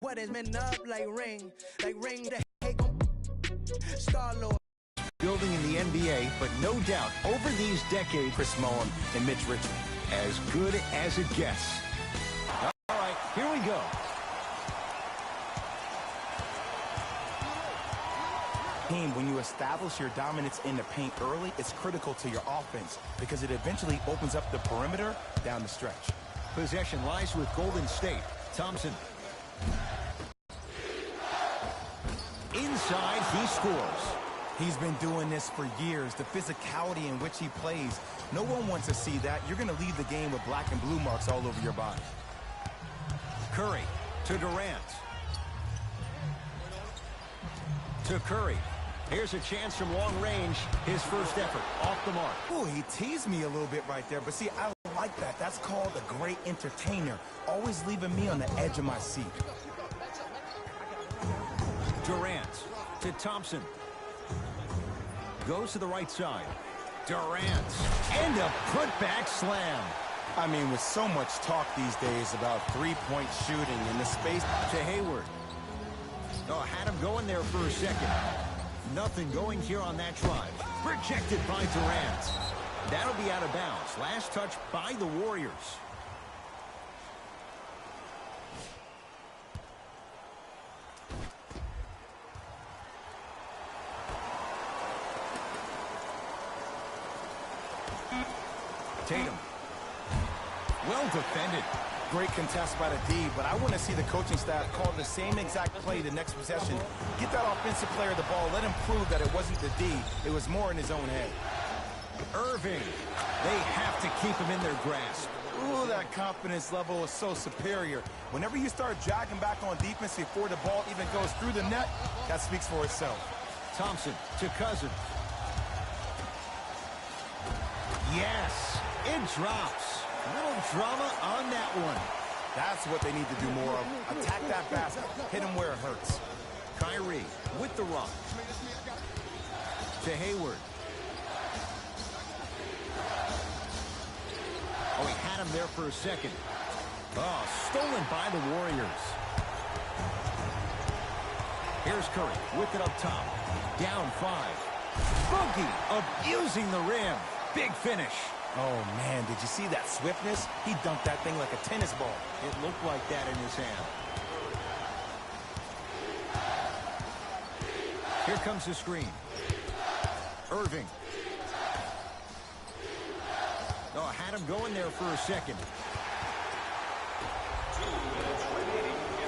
What has been up like ring the hate Star-Lord. Building in the NBA, but no doubt over these decades, Chris Mullin and Mitch Richmond, as good as it gets. All right, here we go. When you establish your dominance in the paint early, it's critical to your offense because it eventually opens up the perimeter down the stretch. Possession lies with Golden State. Thompson. Inside, he scores. He's been doing this for years. The physicality in which he plays, no one wants to see that. You're going to leave the game with black and blue marks all over your body. Curry to Durant. To Curry. Here's a chance from long range. His first effort off the mark. Ooh, he teased me a little bit right there. But see, I like that. That's called a great entertainer. Always leaving me on the edge of my seat. Durant to Thompson. Goes to the right side. Durant. And a putback slam. I mean, with so much talk these days about three-point shooting in the space. To Hayward. Oh, had him going there for a second. Nothing going here on that drive. Rejected by Durant. That'll be out of bounds. Last touch by the Warriors. Tatum. Well defended. Great contest by the D, but I want to see the coaching staff call the same exact play the next possession. Get that offensive player the ball. Let him prove that it wasn't the D. It was more in his own head. Irving. They have to keep him in their grasp. Ooh, that confidence level is so superior. Whenever you start jogging back on defense before the ball even goes through the net, that speaks for itself. Thompson to Cousins. Yes, it drops. A little drama on that one. That's what they need to do more of. Attack that basket. Hit him where it hurts. Kyrie with the rock. To Hayward. Oh, he had him there for a second. Oh, stolen by the Warriors. Here's Curry with it up top. Down 5. Boogie abusing the rim. Big finish. Oh, man, did you see that swiftness? He dunked that thing like a tennis ball. It looked like that in his hand. Here comes the screen. Irving. Oh, had him going there for a second.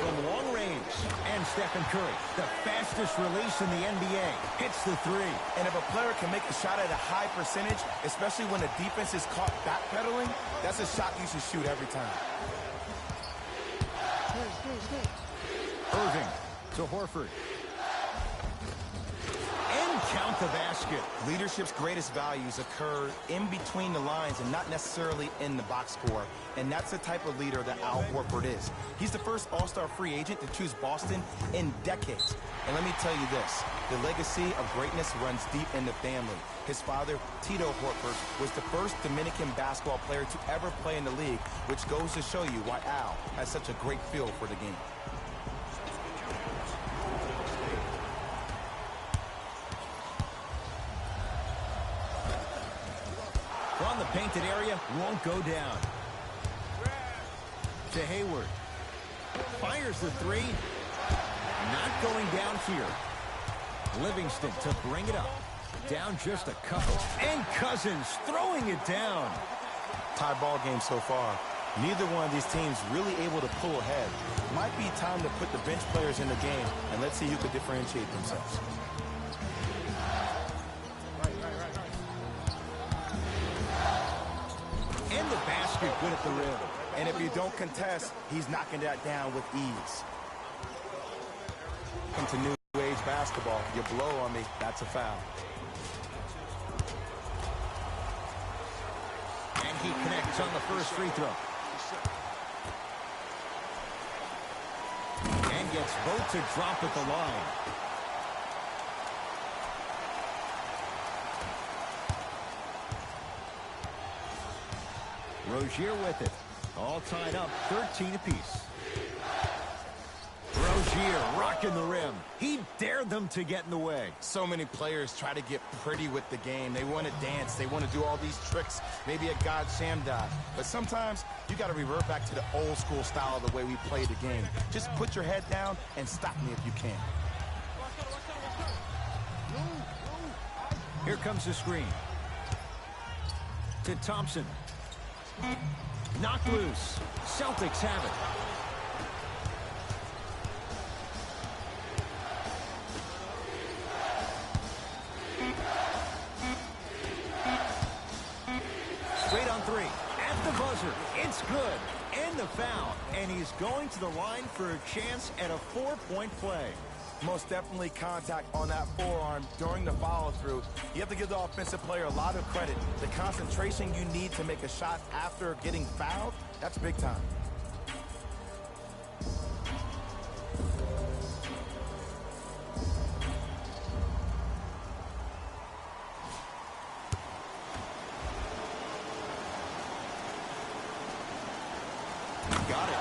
From long range. And Stephen Curry, the fastest release in the NBA, hits the 3. And if a player can make a shot at a high percentage, especially when the defense is caught backpedaling, that's a shot you should shoot every time. Irving to Horford. And count the basket. Leadership's greatest values occur in between the lines and not necessarily in the box score. And that's the type of leader that Al Horford is. He's the first all-star free agent to choose Boston in decades. And let me tell you this, the legacy of greatness runs deep in the family. His father, Tito Horford, was the first Dominican basketball player to ever play in the league, which goes to show you why Al has such a great feel for the game. From the painted area, won't go down. To Hayward. Fires the 3. Not going down here. Livingston to bring it up. Down just a couple. And Cousins throwing it down. Tie ball game so far. Neither one of these teams really able to pull ahead. Might be time to put the bench players in the game, and let's see who can differentiate themselves. And the basket good at the rim. And if you don't contest, he's knocking that down with ease. Into new age basketball, you blow on me, that's a foul. And he connects on the first free throw. And gets both to drop at the line. Rozier with it. All tied up, 13 apiece. Rozier rocking the rim. He dared them to get in the way. So many players try to get pretty with the game. They want to dance. They want to do all these tricks, maybe a God sham dive. But sometimes you got to revert back to the old school style of the way we play the game. Just put your head down and stop me if you can. Here comes the screen. To Thompson. Knocked loose. Celtics have it. Straight on three. At the buzzer. It's good. And the foul. And he's going to the line for a chance at a 4-point play. Most definitely contact on that forearm during the follow-through. You have to give the offensive player a lot of credit. The concentration you need to make a shot after getting fouled, that's big time. Got it.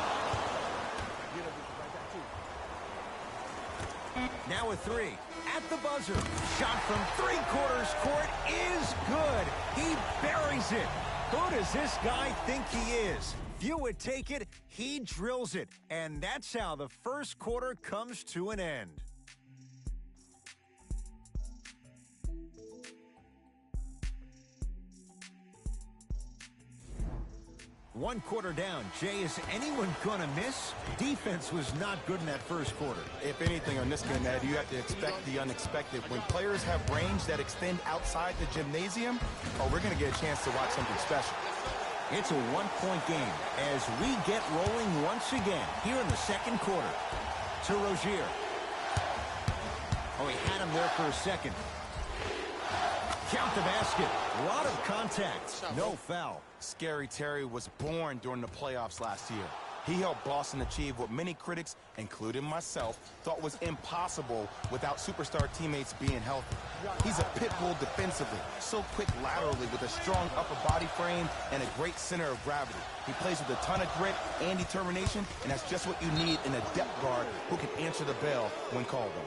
Now a three. At the buzzer. Shot from three-quarters court is good. He buries it. Who does this guy think he is? Few would take it. He drills it. And that's how the first quarter comes to an end. One quarter down. Jay, is anyone going to miss? Defense was not good in that first quarter. If anything on this game, Ed, you have to expect the unexpected. When players have range that extend outside the gymnasium, we're going to get a chance to watch something special. It's a one-point game as we get rolling once again here in the second quarter. To Rozier. Oh, he had him there for a second. Count the basket. A lot of contact. No foul. Scary Terry was born during the playoffs last year. He helped Boston achieve what many critics, including myself, thought was impossible without superstar teammates being healthy. He's a pit bull defensively, so quick laterally with a strong upper body frame and a great center of gravity. He plays with a ton of grit and determination, and that's just what you need in a depth guard who can answer the bell when called on.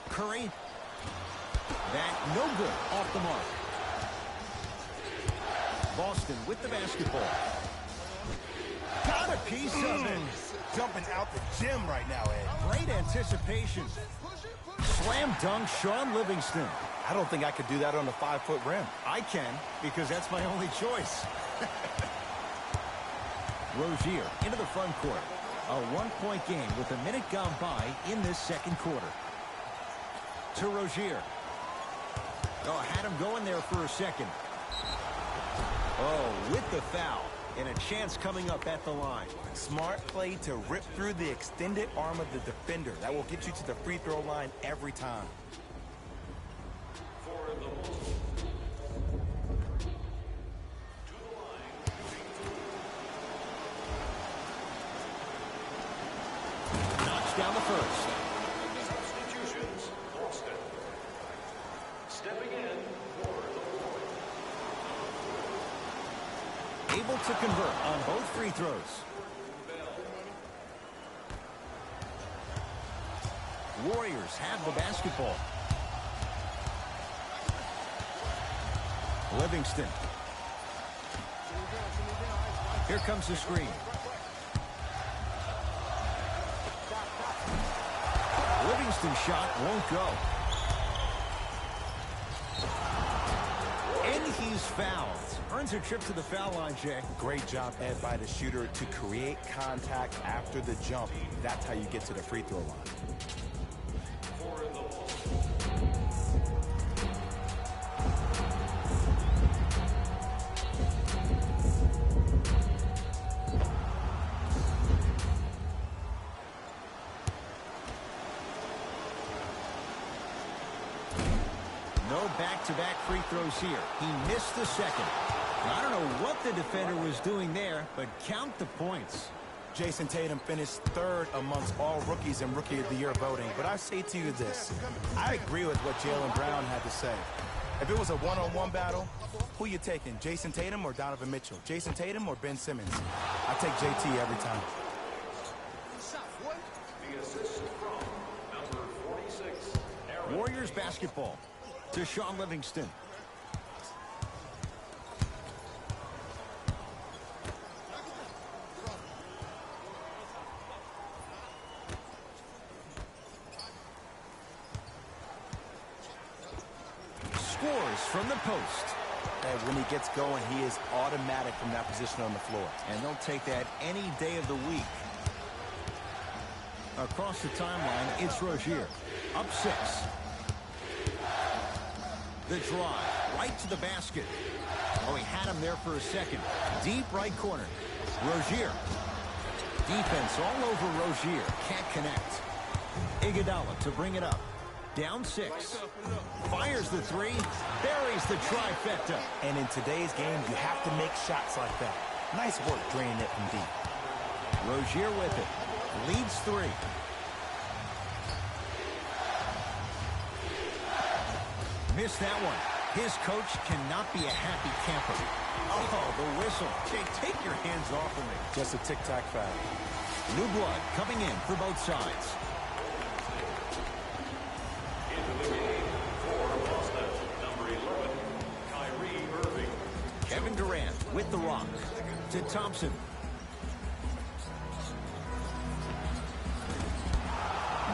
Curry. That no good. Off the mark. Boston with the basketball. Got a piece of it. Jumping out the gym right now, Ed. Great anticipation. Slam dunk, Sean Livingston. I don't think I could do that on a 5-foot rim. I can, because that's my only choice. Rozier into the front court. A one-point game with a minute gone by in this second quarter. To Rozier. Oh, had him going there for a second. Oh, with the foul. And a chance coming up at the line. Smart play to rip through the extended arm of the defender. That will get you to the free throw line every time. Knocks down the first. Substitutions, Boston. Stepping in for the point. Able to convert on both free throws. Warriors have the basketball. Livingston. Here comes the screen. Livingston shot won't go. And he's fouled. Earns a trip to the foul line, Jay. Great job, Ed, by the shooter to create contact after the jump. That's how you get to the free throw line. No back-to-back free throws here. He missed the second. I don't know what the defender was doing there, but count the points. Jason Tatum finished third amongst all rookies in Rookie of the Year voting. But I say to you this, I agree with what Jaylen Brown had to say. If it was a one-on-one battle, who you taking, Jason Tatum or Donovan Mitchell? Jason Tatum or Ben Simmons? I take JT every time. The assist from number 46, Aaron. Warriors basketball. To Sean Livingston. Scores from the post. And when he gets going, he is automatic from that position on the floor. And they'll take that any day of the week. Across the timeline, it's Rozier. Up 6. The drive, right to the basket. Oh, he had him there for a second. Deep right corner. Rozier. Defense all over Rozier. Can't connect. Iguodala to bring it up. Down 6. Fires the 3. Buries the trifecta. And in today's game, you have to make shots like that. Nice work draining it from deep. Rozier with it. Leads 3. Missed that one. His coach cannot be a happy camper. Oh, the whistle. Jay, take your hands off of me. Just a tic-tac foul. New blood coming in for both sides. Into the game for Boston, number 11, Kyrie Irving. Kevin Durant with the rock. To Thompson.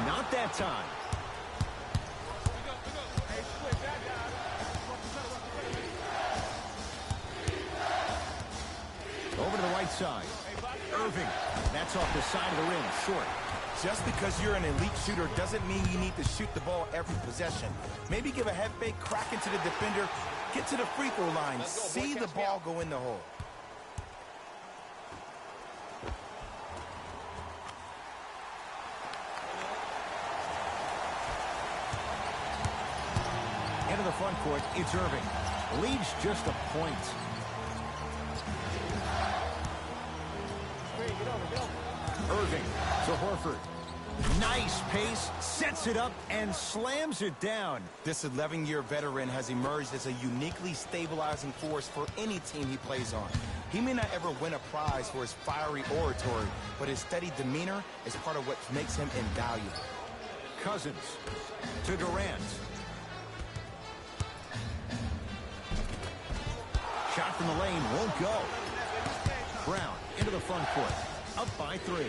Not that time. Over to the right side. Irving. That's off the side of the rim. Short. Just because you're an elite shooter doesn't mean you need to shoot the ball every possession. Maybe give a head fake, crack into the defender, get to the free throw line, see the ball go in the hole. Into the front court, it's Irving. Leads just a point. Irving to Horford. Nice pace, sets it up, and slams it down. This 11-year veteran has emerged as a uniquely stabilizing force for any team he plays on. He may not ever win a prize for his fiery oratory, but his steady demeanor is part of what makes him invaluable. Cousins to Durant. Shot from the lane won't go. Brown into the front court. Up by 3.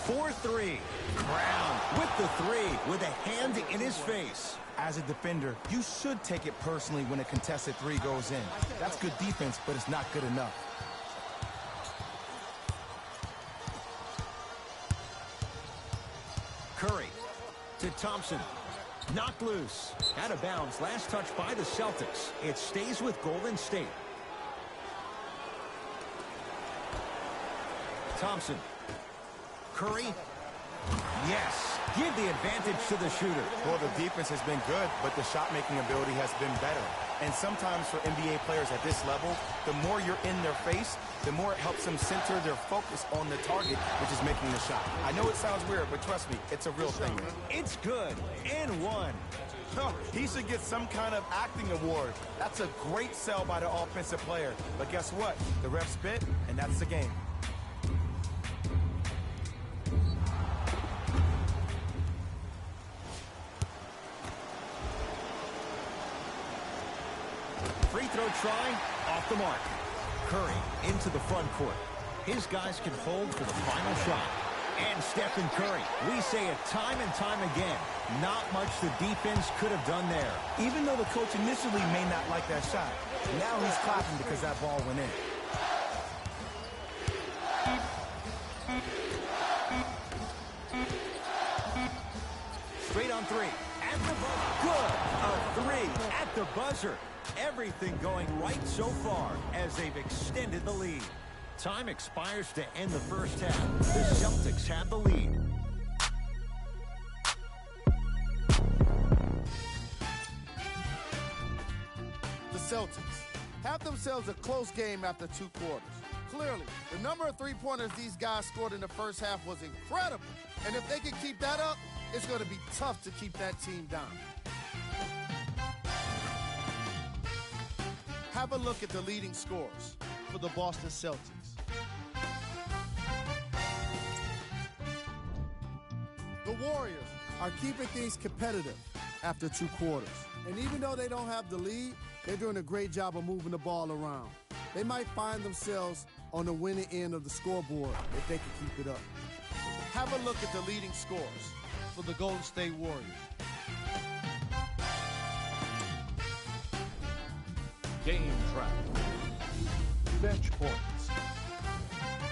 4-3. Brown with the 3 with a hand in his face. As a defender, you should take it personally when a contested 3 goes in. That's good defense, but it's not good enough. Curry to Thompson. Knocked loose. Out of bounds. Last touch by the Celtics. It stays with Golden State. Thompson. Curry. Yes. Give the advantage to the shooter. Well, the defense has been good, but the shot-making ability has been better. And sometimes for NBA players at this level, the more you're in their face, the more it helps them center their focus on the target, which is making the shot. I know it sounds weird, but trust me, it's a real thing. It's good. And 1. Oh, he should get some kind of acting award. That's a great sell by the offensive player. But guess what? The ref spit, and that's the game. Free throw try, off the mark. Curry into the front court. His guys can hold for the final shot. And Stephen Curry, we say it time and time again, not much the defense could have done there. Even though the coach initially may not like that shot, now he's clapping because that ball went in. Straight on 3. At the buzzer. Good. A 3 at the buzzer. Everything going right so far as they've extended the lead. Time expires to end the first half. The Celtics have the lead. The Celtics have themselves a close game after 2 quarters. Clearly, the number of three-pointers these guys scored in the first half was incredible. And if they can keep that up, it's going to be tough to keep that team down. Have a look at the leading scorers for the Boston Celtics. The Warriors are keeping things competitive after 2 quarters. And even though they don't have the lead, they're doing a great job of moving the ball around. They might find themselves on the winning end of the scoreboard if they can keep it up. Have a look at the leading scorers for the Golden State Warriors. Game track. Bench points.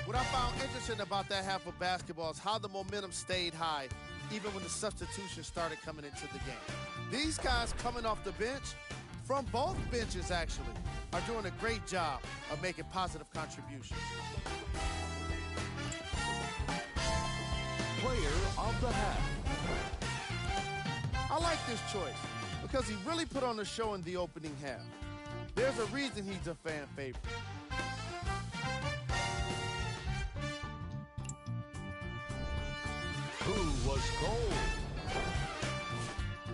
What I found interesting about that half of basketball is how the momentum stayed high even when the substitutions started coming into the game. These guys coming off the bench, from both benches actually, are doing a great job of making positive contributions. Player of the half. I like this choice because he really put on a show in the opening half. There's a reason he's a fan favorite. Who was cold?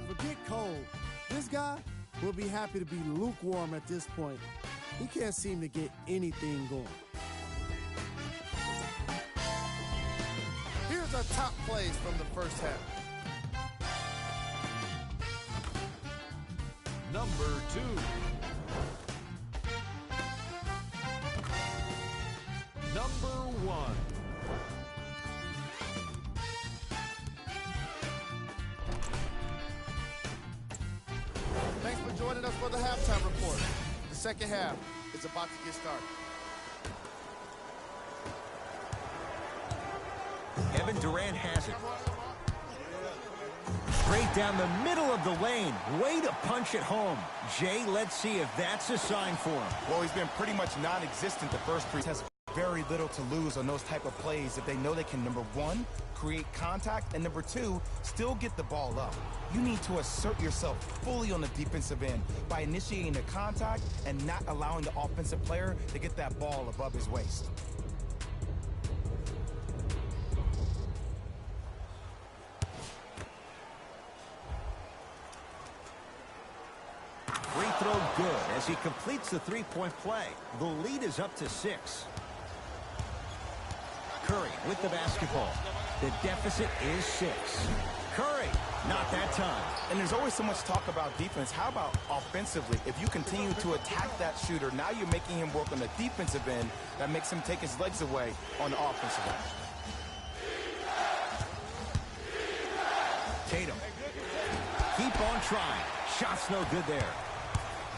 Forget cold. This guy will be happy to be lukewarm at this point. He can't seem to get anything going. Here's our top plays from the first half. Number 2. Number 1. Thanks for joining us for the halftime report. The second half is about to get started. Kevin Durant has it. Straight down the middle of the lane. Way to punch it home. Jay, let's see if that's a sign for him. Well, he's been pretty much non-existent the first 3. Has very little to lose on those type of plays if they know they can, number 1, create contact, and number 2, still get the ball up. You need to assert yourself fully on the defensive end by initiating the contact and not allowing the offensive player to get that ball above his waist. Free throw good as he completes the 3-point play. The lead is up to 6. Curry with the basketball. The deficit is 6. Curry, not that time. And there's always so much talk about defense. How about offensively? If you continue to attack that shooter, now you're making him work on the defensive end. That makes him take his legs away on the offensive end. Tatum. Keep on trying. Shot's no good there.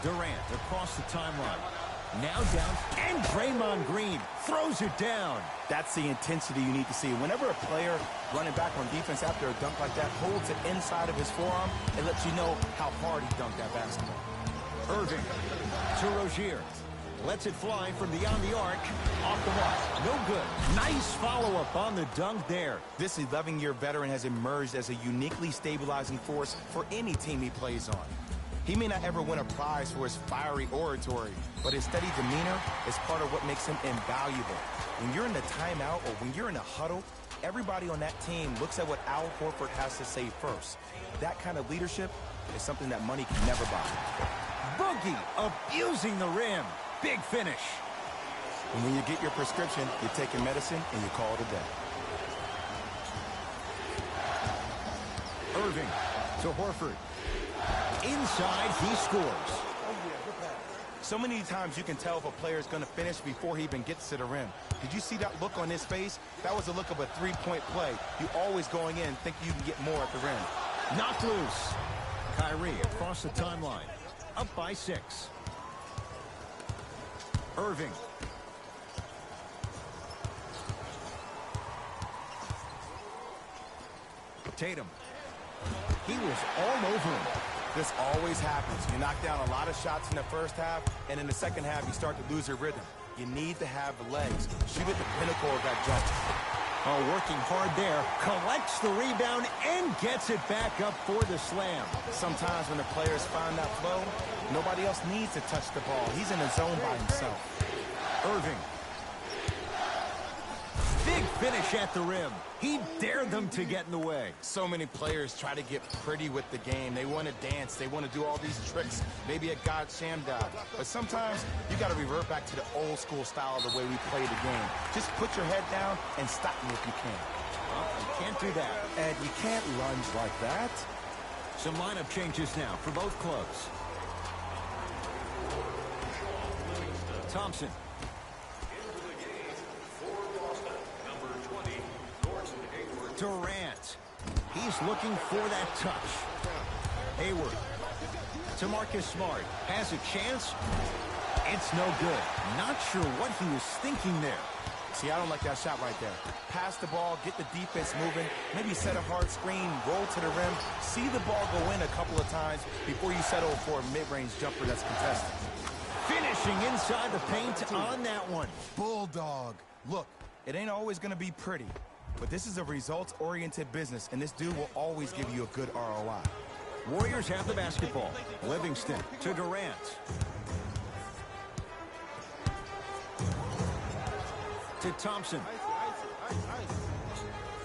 Durant across the timeline. Now down, and Draymond Green throws it down. That's the intensity you need to see. Whenever a player running back on defense after a dunk like that holds it inside of his forearm, it lets you know how hard he dunked that basketball. Irving to Rozier. Lets it fly from beyond the arc. Off the mark. No good. Nice follow-up on the dunk there. This 11-year veteran has emerged as a uniquely stabilizing force for any team he plays on. He may not ever win a prize for his fiery oratory, but his steady demeanor is part of what makes him invaluable. When you're in the timeout or when you're in a huddle, everybody on that team looks at what Al Horford has to say first. That kind of leadership is something that money can never buy. Boogie abusing the rim. Big finish. And when you get your prescription, you take your medicine and you call it a day. Irving to Horford. Inside, he scores. So many times you can tell if a player is going to finish before he even gets to the rim. Did you see that look on his face? That was the look of a 3-point play. You always going in think you can get more at the rim. Knocked loose. Kyrie across the timeline. Up by 6. Irving. Tatum. He was all over him. This always happens. You knock down a lot of shots in the first half, and in the second half, you start to lose your rhythm. You need to have the legs. Shoot at the pinnacle of that jump. Oh, working hard there. Collects the rebound and gets it back up for the slam. Sometimes when the players find that flow, nobody else needs to touch the ball. He's in the zone by himself. Irving. Big finish at the rim. He dared them to get in the way. So many players try to get pretty with the game. They want to dance. They want to do all these tricks, maybe a God Shamdad. But sometimes you got to revert back to the old school style of the way we play the game. Just put your head down and stop me if you can. Well, you can't do that. Ed, you can't lunge like that. Some lineup changes now for both clubs. Thompson. Durant. He's looking for that touch. Hayward. To Marcus Smart. Has a chance. It's no good. Not sure what he was thinking there. See, I don't like that shot right there. Pass the ball, get the defense moving, maybe set a hard screen, roll to the rim, see the ball go in a couple of times before you settle for a mid-range jumper that's contested. Finishing inside the paint on that one. Bulldog. Look, it ain't always going to be pretty, but this is a results-oriented business, and this dude will always give you a good ROI. Warriors have the basketball. Livingston to Durant. To Thompson.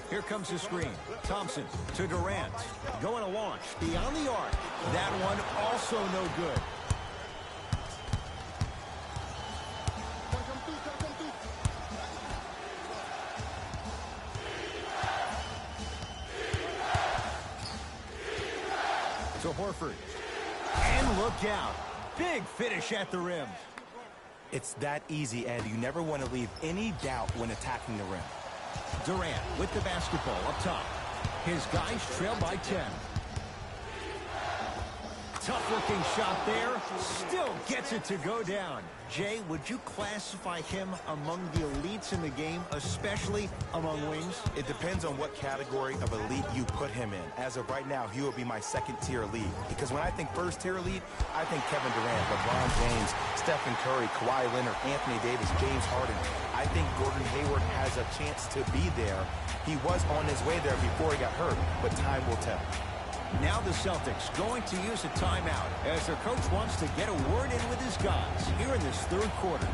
Here comes the screen. Thompson to Durant. Going to launch beyond the arc. That one also no good. To Horford. And look out. Big finish at the rim. It's that easy, Ed. You never want to leave any doubt when attacking the rim. Durant with the basketball up top. His guys trail by 10. Tough-looking shot there. Still gets it to go down. Jay, would you classify him among the elites in the game, especially among wings? It depends on what category of elite you put him in. As of right now, he will be my second-tier elite. Because when I think first-tier elite, I think Kevin Durant, LeBron James, Stephen Curry, Kawhi Leonard, Anthony Davis, James Harden. I think Gordon Hayward has a chance to be there. He was on his way there before he got hurt, but time will tell. Now the Celtics going to use a timeout as their coach wants to get a word in with his guys here in this third quarter.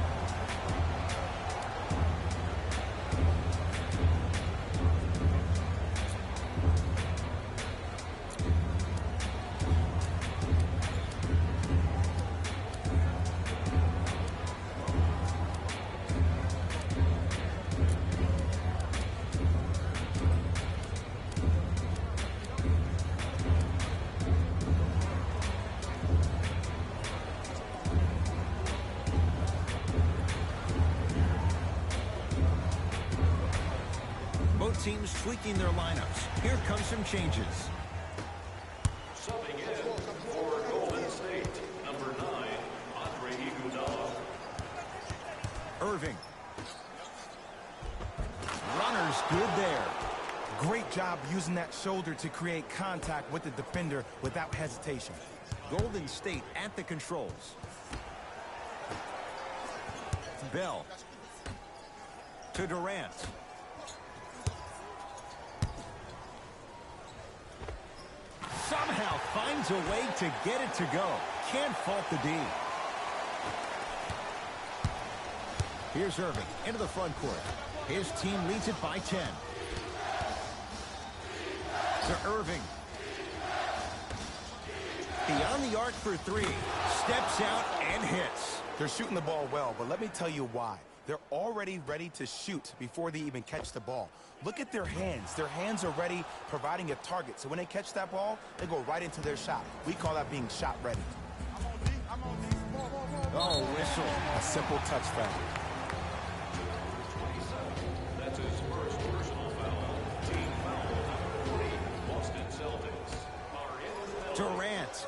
Teams tweaking their lineups. Here comes some changes. Subbing in for Golden State, number 9, Andre Iguodala. Irving. Runners good there. Great job using that shoulder to create contact with the defender without hesitation. Golden State at the controls. Bell. To Durant. Somehow finds a way to get it to go. Can't fault the D. Here's Irving into the front court. His team leads it by 10. To Irving. Beyond the arc for 3. Steps out and hits. They're shooting the ball well, but let me tell you why. They're already ready to shoot before they even catch the ball. Look at their hands. Their hands are ready, providing a target. So when they catch that ball, they go right into their shot. We call that being shot ready. Oh, whistle. A simple touch foul. That's his first personal foul. Team foul number 3, Boston Celtics are in. Durant.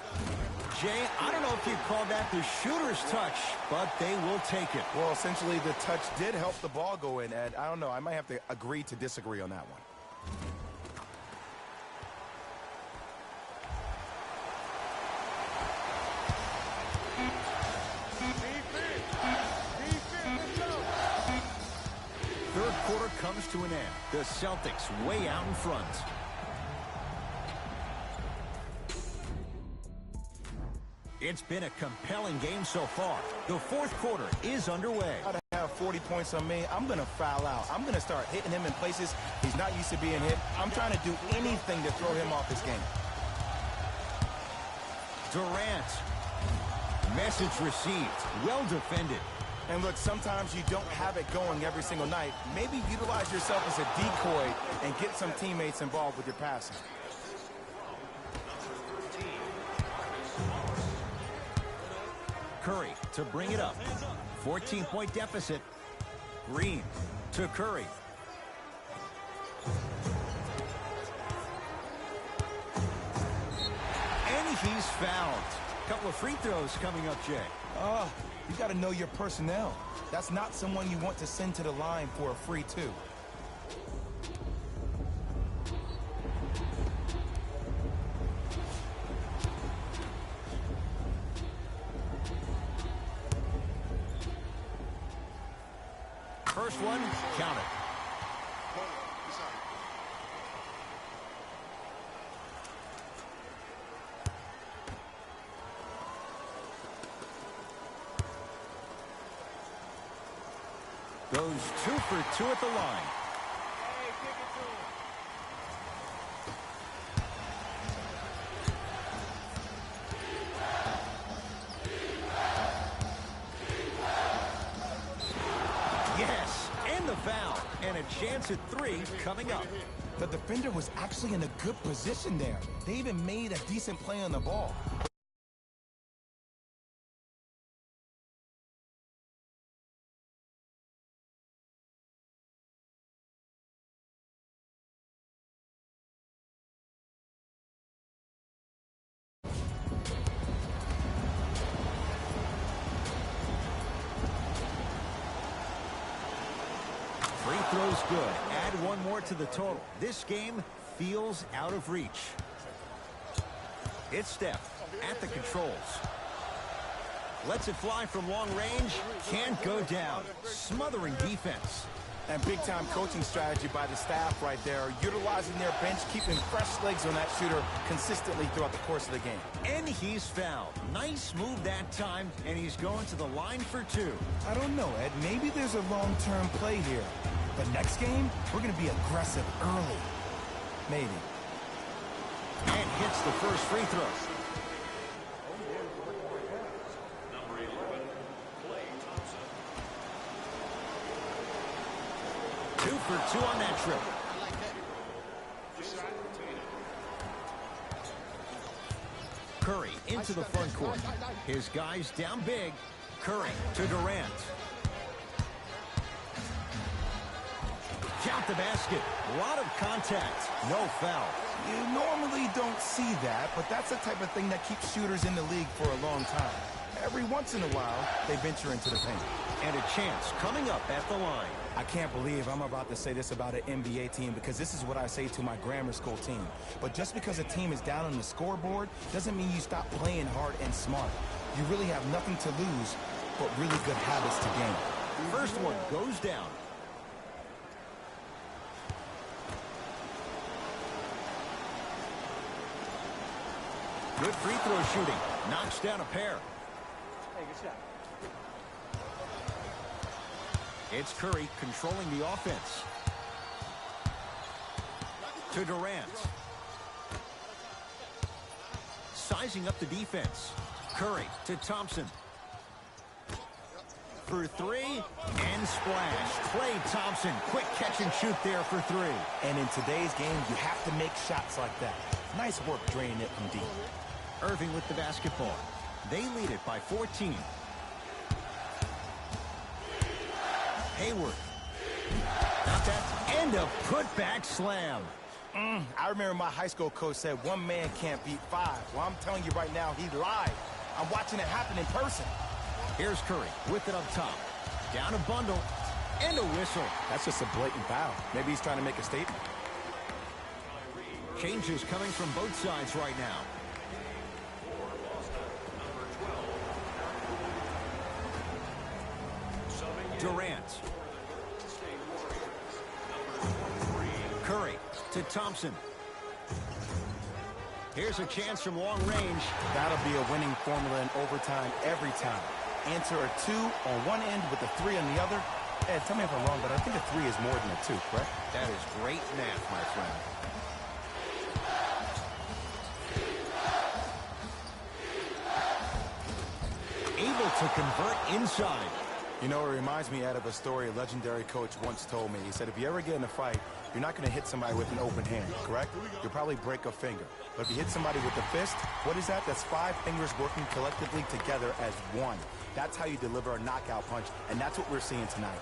Jay, I don't know if you call that the shooter's touch, but they will take it. Well, essentially, the touch did help the ball go in, Ed. I don't know. I might have to agree to disagree on that one. Third quarter comes to an end. The Celtics way out in front. It's been a compelling game so far. The fourth quarter is underway. have 40 points on me, I'm going to foul out. I'm going to start hitting him in places he's not used to being hit. I'm trying to do anything to throw him off his game. Durant. Message received. Well defended. And look, sometimes you don't have it going every single night. Maybe utilize yourself as a decoy and get some teammates involved with your passing. Curry to bring it up. 14-point deficit. Green to Curry. And he's fouled. Couple of free throws coming up, Jay. You got to know your personnel. That's not someone you want to send to the line for a free two. First one, count it. Goes 2 for 2 at the line. Yes, and the foul. And a chance at 3 coming up. The defender was actually in a good position there. They even made a decent play on the ball. Free throw's good. Add one more to the total. This game feels out of reach. It's Steph at the controls. Lets it fly from long range. Can't go down. Smothering defense. And big-time coaching strategy by the staff right there, utilizing their bench, keeping fresh legs on that shooter consistently throughout the course of the game. And he's fouled. Nice move that time, and he's going to the line for 2. I don't know, Ed. Maybe there's a long-term play here. But next game, we're going to be aggressive early. Maybe. And hits the first free throw. Number 11, Klay Thompson. 2 for 2 on that trip. Curry into the front court. His guys down big. Curry to Durant. Count the basket. A lot of contact. No foul. You normally don't see that, but that's the type of thing that keeps shooters in the league for a long time. Every once in a while, they venture into the paint. And a chance coming up at the line. I can't believe I'm about to say this about an NBA team because this is what I say to my grammar school team. But just because a team is down on the scoreboard doesn't mean you stop playing hard and smart. You really have nothing to lose but really good habits to gain. First one goes down. Good free throw shooting. Knocks down a pair. Hey, good shot. It's Curry controlling the offense. To Durant. Sizing up the defense. Curry to Thompson. For 3 and splash. Klay Thompson, quick catch and shoot there for 3. And in today's game, you have to make shots like that. Nice work draining it from deep. Irving with the basketball. They lead it by 14. Hayward. Not that. And a putback slam. I remember my high school coach said one man can't beat 5. Well, I'm telling you right now, he lied. I'm watching it happen in person. Here's Curry with it up top. Down a bundle. And a whistle. That's just a blatant foul. Maybe he's trying to make a statement. Changes coming from both sides right now. Durant. Curry to Thompson. Here's a chance from long range. That'll be a winning formula in overtime every time. answer a 2 on one end with a 3 on the other. Ed, tell me if I'm wrong, but I think a 3 is more than a 2, correct? That is great math, my friend. Able to convert inside. You know, it reminds me, Ed, of a story a legendary coach once told me. He said, if you ever get in a fight, you're not going to hit somebody with an open hand, correct? You'll probably break a finger. But if you hit somebody with a fist, what is that? That's 5 fingers working collectively together as one. That's how you deliver a knockout punch, and that's what we're seeing tonight.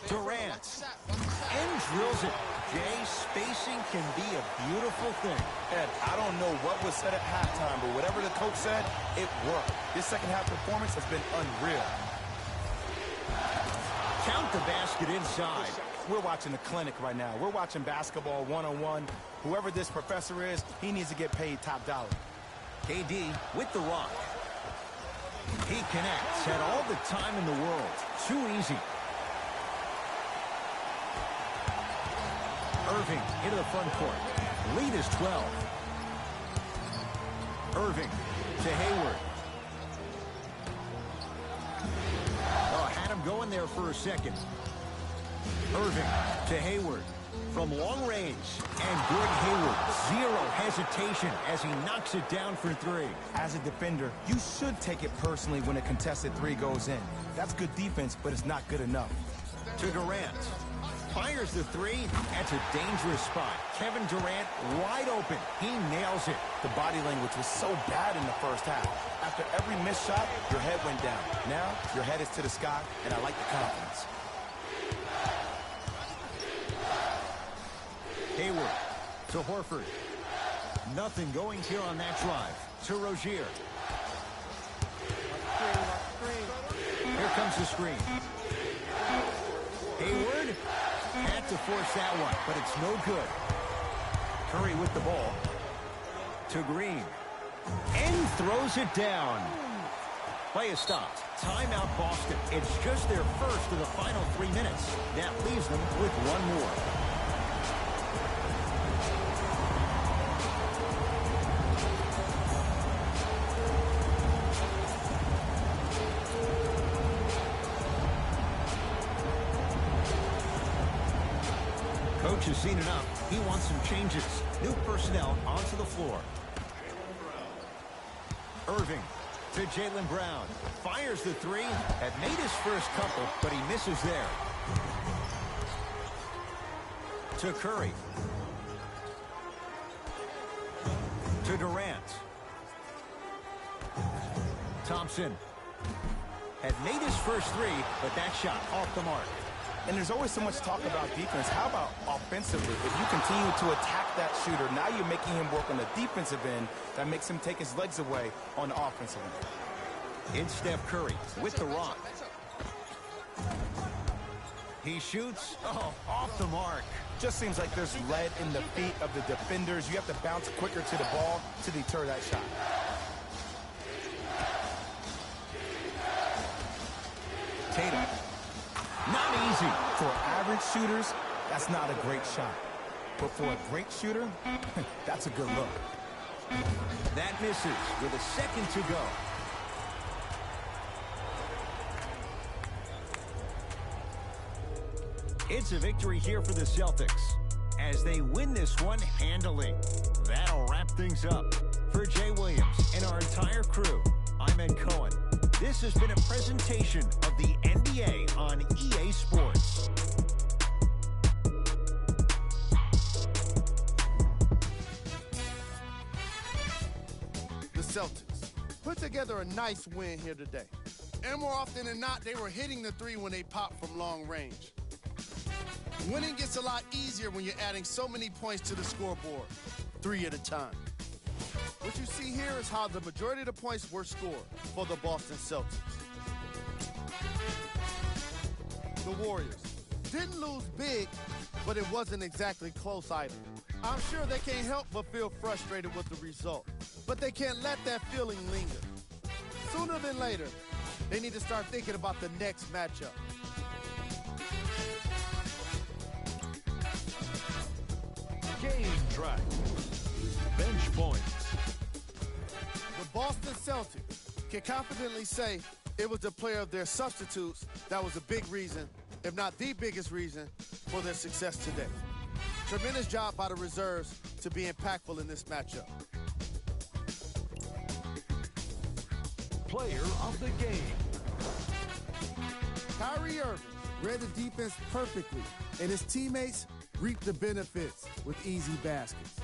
Durant. And drills it. Jay, spacing can be a beautiful thing. Ed, I don't know what was said at halftime, but whatever the coach said, it worked. This second half performance has been unreal. Count the basket inside. We're watching a clinic right now. We're watching basketball one-on-one. Whoever this professor is, he needs to get paid top dollar. KD with the rock. He connects. Had all the time in the world. Too easy. Irving into the front court. Lead is 12. Irving to Hayward. Oh, had him going there for a second. Irving to Hayward from long range. And Gordon Hayward, zero hesitation as he knocks it down for 3. As a defender, you should take it personally when a contested 3 goes in. That's good defense, but it's not good enough. To Durant. Fires the 3. That's a dangerous spot. Kevin Durant wide open. He nails it. The body language was so bad in the first half. After every missed shot, your head went down. Now, your head is to the sky, and I like the confidence. Hayward to Horford. Nothing going here on that drive. To Rozier. Here comes the screen. Hayward had to force that one, but it's no good. Curry with the ball. To Green. And throws it down. Play is stopped. Timeout Boston. It's just their first of the final 3 minutes. That leaves them with one more. Coach has seen enough. He wants some changes. New personnel onto the floor. Irving to Jaylen Brown. Fires the 3. Had made his first couple, but he misses there. To Curry. To Durant. Thompson. Had made his first 3, but that shot off the mark. And there's always so much talk about defense. How about offensively? If you continue to attack that shooter, now you're making him work on the defensive end. That makes him take his legs away on the offensive end. It's Steph Curry with the rock. He shoots. Oh, off the mark. Just seems like there's lead in the feet of the defenders. You have to bounce quicker to the ball to deter that shot. Tatum. Not easy. For average shooters, that's not a great shot. But for a great shooter, that's a good look. That misses with a second to go. It's a victory here for the Celtics as they win this one handily. That'll wrap things up. For Jay Williams and our entire crew, I'm Ed Cohen. This has been a presentation of the NBA on EA Sports. The Celtics put together a nice win here today. And more often than not, they were hitting the 3 when they popped from long range. Winning gets a lot easier when you're adding so many points to the scoreboard, 3 at a time. What you see here is how the majority of the points were scored for the Boston Celtics. The Warriors didn't lose big, but it wasn't exactly close either. I'm sure they can't help but feel frustrated with the result, but they can't let that feeling linger. Sooner than later, they need to start thinking about the next matchup. Game track. Bench points. The Boston Celtics can confidently say it was the player of their substitutes that was a big reason, if not the biggest reason, for their success today. Tremendous job by the reserves to be impactful in this matchup. Player of the game. Kyrie Irving read the defense perfectly, and his teammates reaped the benefits with easy baskets.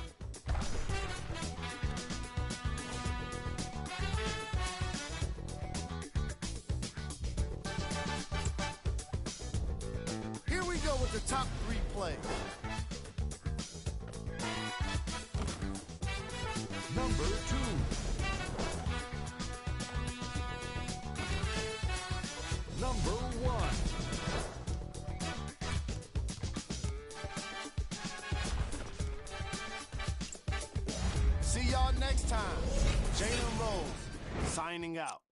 Here we go with the top 3 plays. Number 2. Number 1. See y'all next time. Jalen Rose signing out.